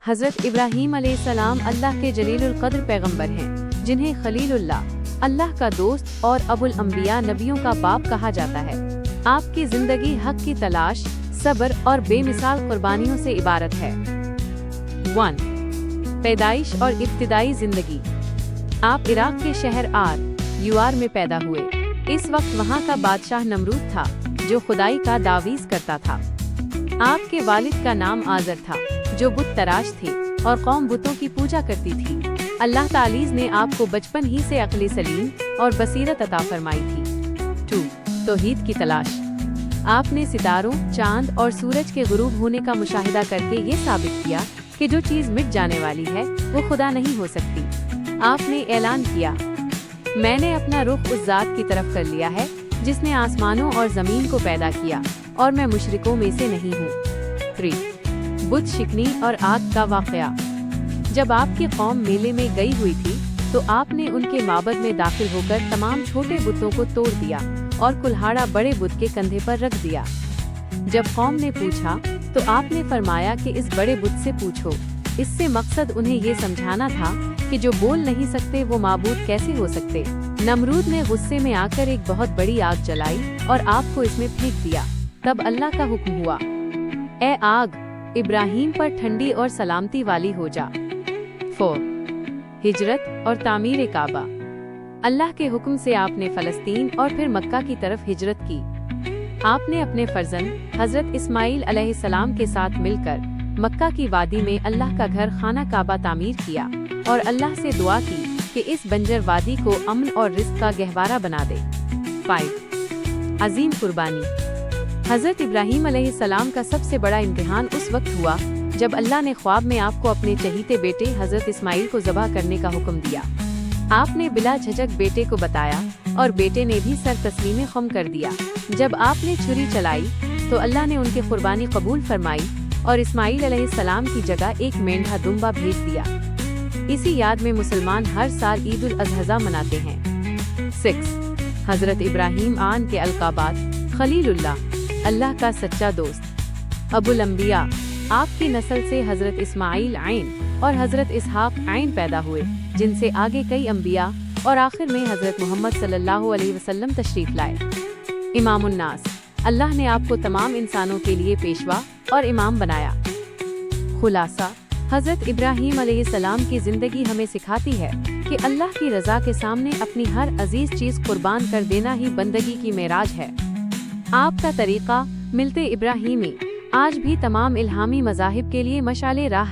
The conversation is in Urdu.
حضرت ابراہیم علیہ السلام اللہ کے جلیل القدر پیغمبر ہیں، جنہیں خلیل اللہ کا دوست اور ابو الانبیاء نبیوں کا باپ کہا جاتا ہے۔ آپ کی زندگی حق کی تلاش، صبر اور بے مثال قربانیوں سے عبارت ہے۔ 1. پیدائش اور ابتدائی زندگی۔ آپ عراق کے شہر یوار میں پیدا ہوئے۔ اس وقت وہاں کا بادشاہ نمرود تھا، جو خدائی کا دعویز کرتا تھا۔ آپ کے والد کا نام آزر تھا، جو بت تراش تھے اور قوم بتوں کی پوجا کرتی تھی۔ اللہ تعالی نے آپ کو بچپن ہی سے عقل سلیم اور بصیرت عطا فرمائی تھی۔ 2. توحید کی تلاش۔ آپ نے ستاروں، چاند اور سورج کے غروب ہونے کا مشاہدہ کر کے یہ ثابت کیا کہ جو چیز مٹ جانے والی ہے وہ خدا نہیں ہو سکتی۔ آپ نے اعلان کیا، میں نے اپنا رخ اس ذات کی طرف کر لیا ہے جس نے آسمانوں اور زمین کو پیدا کیا، اور میں مشرکوں میں سے نہیں ہوں۔ 3. بت شکنی اور آگ کا واقعہ۔ جب آپ کی قوم میلے میں گئی ہوئی تھی تو آپ نے ان کے معبد میں داخل ہو کر تمام چھوٹے بتوں کو توڑ دیا اور کلہاڑا بڑے بت کے کندھے پر رکھ دیا۔ جب قوم نے پوچھا تو آپ نے فرمایا کہ اس بڑے بت سے پوچھو۔ اس سے مقصد انہیں یہ سمجھانا تھا کہ جو بول نہیں سکتے وہ معبود کیسے ہو سکتے۔ نمرود نے غصے میں آ کر ایک بہت بڑی آگ جلائی اور آپ کو اس میں پھینک دیا۔ تب اللہ کا حکم ہوا، اے آگ، ابراہیم پر ٹھنڈی اور سلامتی والی ہو جا۔ 4. ہجرت اور تعمیر کعبہ۔ اللہ کے حکم سے آپ نے فلسطین اور پھر مکہ کی طرف ہجرت کی۔ آپ نے اپنے فرزند حضرت اسماعیل علیہ السلام کے ساتھ مل کر مکہ کی وادی میں اللہ کا گھر خانہ کعبہ تعمیر کیا اور اللہ سے دعا کی کہ اس بنجر وادی کو امن اور رزق کا گہوارہ بنا دے۔ 5. عظیم قربانی۔ حضرت ابراہیم علیہ السلام کا سب سے بڑا امتحان اس وقت ہوا جب اللہ نے خواب میں آپ کو اپنے چہیتے بیٹے حضرت اسماعیل کو ذبح کرنے کا حکم دیا۔ آپ نے بلا جھجک بیٹے کو بتایا اور بیٹے نے بھی سر تسلیم خم کر دیا۔ جب آپ نے چھری چلائی تو اللہ نے ان کی قربانی قبول فرمائی اور اسماعیل علیہ السلام کی جگہ ایک مینڈھا دمبا بھیج دیا۔ اسی یاد میں مسلمان ہر سال عید الاضحیٰ مناتے ہیں۔ 6. حضرت ابراہیم کے القابات۔ خلیل اللہ کا سچا دوست۔ ابو الانبیاء۔ آپ کی نسل سے حضرت اسماعیل اور حضرت اسحاق پیدا ہوئے، جن سے آگے کئی انبیاء اور آخر میں حضرت محمد صلی اللہ علیہ وسلم تشریف لائے۔ امام الناس۔ اللہ نے آپ کو تمام انسانوں کے لیے پیشوا اور امام بنایا۔ خلاصہ، حضرت ابراہیم علیہ السلام کی زندگی ہمیں سکھاتی ہے کہ اللہ کی رضا کے سامنے اپنی ہر عزیز چیز قربان کر دینا ہی بندگی کی معراج ہے۔ آپ کا طریقہ ملت ابراہیمی آج بھی تمام الہامی مذاہب کے لیے مشعل راہ ہے۔